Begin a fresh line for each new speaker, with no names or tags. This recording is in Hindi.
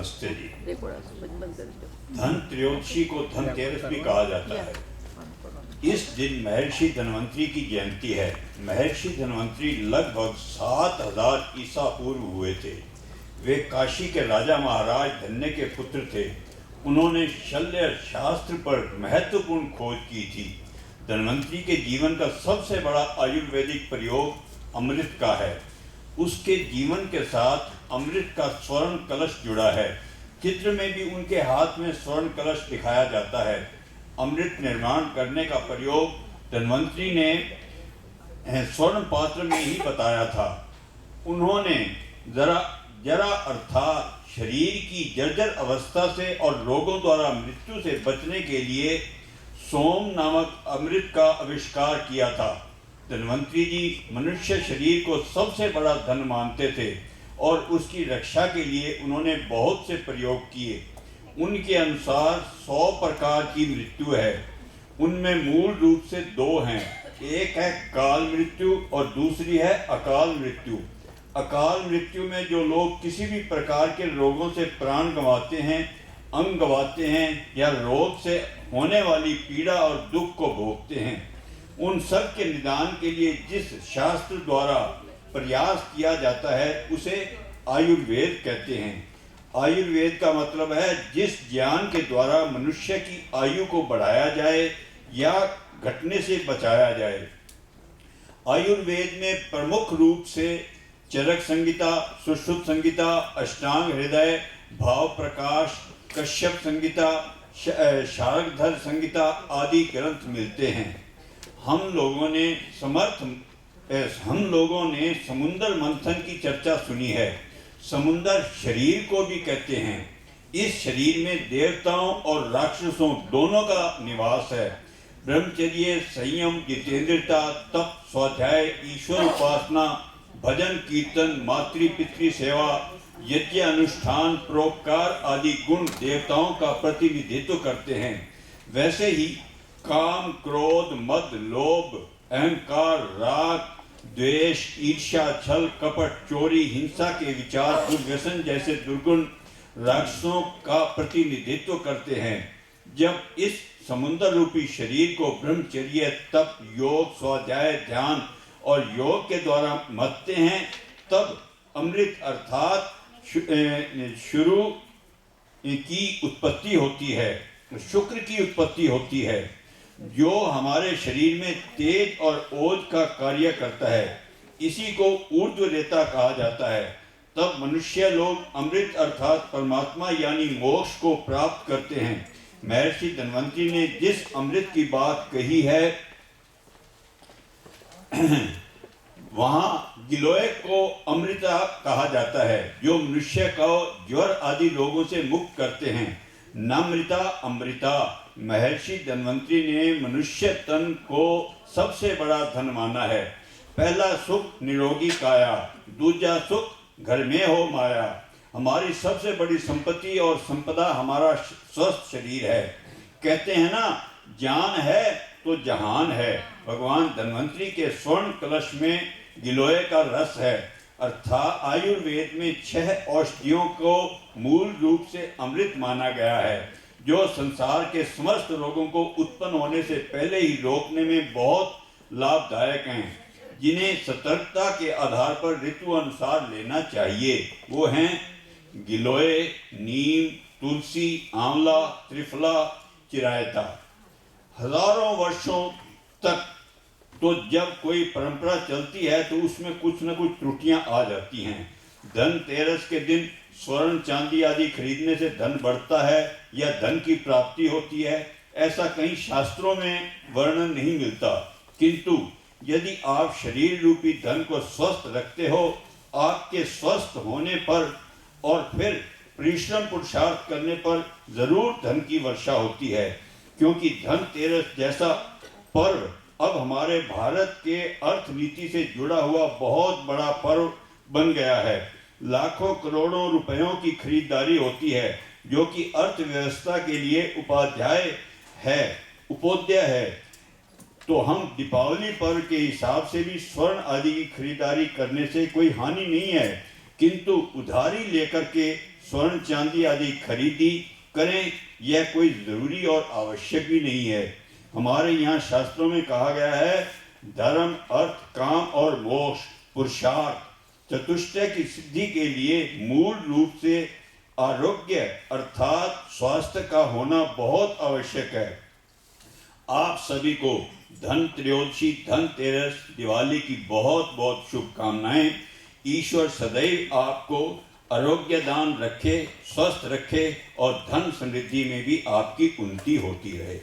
नमस्ते जी। धनत्रयोदशी को धनतेरस भी कहा जाता है। इस दिन महर्षि धन्वंतरी की जयंती है। महर्षि धन्वंतरी लगभग 7000 ईसा पूर्व हुए थे। वे काशी के राजा महाराज धन्य के पुत्र थे। उन्होंने शल्य शास्त्र पर महत्वपूर्ण खोज की थी। धन्वंतरी के जीवन का सबसे बड़ा आयुर्वेदिक प्रयोग अमृत का है। उसके जीवन के साथ अमृत का स्वर्ण कलश जुड़ा है। चित्र में भी उनके हाथ में स्वर्ण कलश दिखाया जाता है। अमृत निर्माण करने का प्रयोग धन्वंतरी ने स्वर्ण पात्र में ही बताया था। उन्होंने जरा अर्थात शरीर की जर्जर अवस्था से और रोगों द्वारा मृत्यु से बचने के लिए सोम नामक अमृत का आविष्कार किया था। धन्वंतरी जी मनुष्य शरीर को सबसे बड़ा धन मानते थे और उसकी रक्षा के लिए उन्होंने बहुत से प्रयोग किए। उनके अनुसार 100 प्रकार की मृत्यु है। उनमें मूल रूप से 2 हैं। एक है काल मृत्यु और दूसरी है अकाल मृत्यु। अकाल मृत्यु में जो लोग किसी भी प्रकार के रोगों से प्राण गंवाते हैं, अंग गंवाते हैं या रोग से होने वाली पीड़ा और दुख को भोगते हैं, उन सब के निदान के लिए जिस शास्त्र द्वारा प्रयास किया जाता है उसे आयुर्वेद कहते हैं। आयुर्वेद का मतलब है जिस ज्ञान के द्वारा मनुष्य की आयु को बढ़ाया जाए या घटने से बचाया जाए। आयुर्वेद में प्रमुख रूप से चरक संहिता, सुश्रुत संहिता, अष्टांग हृदय, भाव प्रकाश, कश्यप संहिता, शार्ङ्गधर संहिता आदि ग्रंथ मिलते हैं। हम लोगों ने समुद्र मंथन की चर्चा सुनी है। समुद्र शरीर को भी कहते हैं। इस शरीर में देवताओं और राक्षसों दोनों का निवास है। ब्रह्मचर्य, संयम, जितेंद्रियता, तप, स्वाध्याय, ईश्वर उपासना, भजन कीर्तन, मातृ पितृ सेवा, यज्ञ अनुष्ठान, परोपकार आदि गुण देवताओं का प्रतिनिधित्व करते हैं। वैसे ही काम, क्रोध, मद, लोभ, अहंकार, राग, द्वेष, ईर्ष्या, छल, कपट, चोरी, हिंसा के विचार, दुर्व्यसन जैसे दुर्गुण राक्षसों का प्रतिनिधित्व करते हैं। जब इस समुद्र रूपी शरीर को ब्रह्मचर्य, तप, योग, स्वाध्याय, ध्यान और योग के द्वारा मथते हैं, तब अमृत अर्थात शुरू की उत्पत्ति होती है, शुक्र की उत्पत्ति होती है, जो हमारे शरीर में तेज और ओज का कार्य करता है। इसी को ऊर्ध्वरेता कहा जाता है। तब मनुष्य लोग अमृत अर्थात परमात्मा यानी मोक्ष को प्राप्त करते हैं। महर्षि धन्वंतरी ने जिस अमृत की बात कही है वहाँ गिलोय को अमृता कहा जाता है, जो मनुष्य को ज्वर आदि रोगों से मुक्त करते हैं। नमृता अमृता। महर्षि धन्वंतरी ने मनुष्य तन को सबसे बड़ा धन माना है। पहला सुख निरोगी काया, दूजा सुख घर में हो माया। हमारी सबसे बड़ी संपत्ति और संपदा हमारा स्वस्थ शरीर है। कहते हैं ना, जान है तो जहान है। भगवान धन्वंतरी के स्वर्ण कलश में गिलोय का रस है। अर्थात आयुर्वेद में 6 औषधियों को मूल रूप से अमृत माना गया है, जो संसार के समस्त रोगों को उत्पन्न होने से पहले ही रोकने में बहुत लाभदायक हैं, जिन्हें सतर्कता के आधार पर ऋतु अनुसार लेना चाहिए। वो हैं गिलोय, नीम, तुलसी, आंवला, त्रिफला, चिरायता। हजारों वर्षों तक तो जब कोई परंपरा चलती है तो उसमें कुछ न कुछ त्रुटियां आ जाती हैं। धनतेरस के दिन स्वर्ण चांदी आदि खरीदने से धन बढ़ता है या धन की प्राप्ति होती है, ऐसा कहीं शास्त्रों में वर्णन नहीं मिलता। किंतु यदि आप शरीर रूपी धन को स्वस्थ रखते हो, आपके स्वस्थ होने पर और फिर परिश्रम पुरुषार्थ करने पर जरूर धन की वर्षा होती है। क्योंकि धनतेरस जैसा पर्व अब हमारे भारत के अर्थनीति से जुड़ा हुआ बहुत बड़ा पर्व बन गया है। लाखों करोड़ों रुपयों की खरीदारी होती है, जो कि अर्थव्यवस्था के लिए उपोध्याय है। तो हम दीपावली पर्व के हिसाब से भी स्वर्ण आदि की खरीदारी करने से कोई हानि नहीं है, किंतु उधारी लेकर के स्वर्ण चांदी आदि खरीदी करें, यह कोई ज़रूरी और आवश्यक भी नहीं है। हमारे यहाँ शास्त्रों में कहा गया है, धर्म, अर्थ, काम और मोक्ष, पुरुषार्थ, चतुष्टय की सिद्धि के लिए मूल रूप से आरोग्य अर्थात स्वास्थ्य का होना बहुत आवश्यक है। आप सभी को धनत्रयोदशी, धनतेरस, दिवाली की बहुत बहुत शुभकामनाएं। ईश्वर सदैव आपको आरोग्य दान रखे, स्वस्थ रखे और धन समृद्धि में भी आपकी उन्नति होती रहे।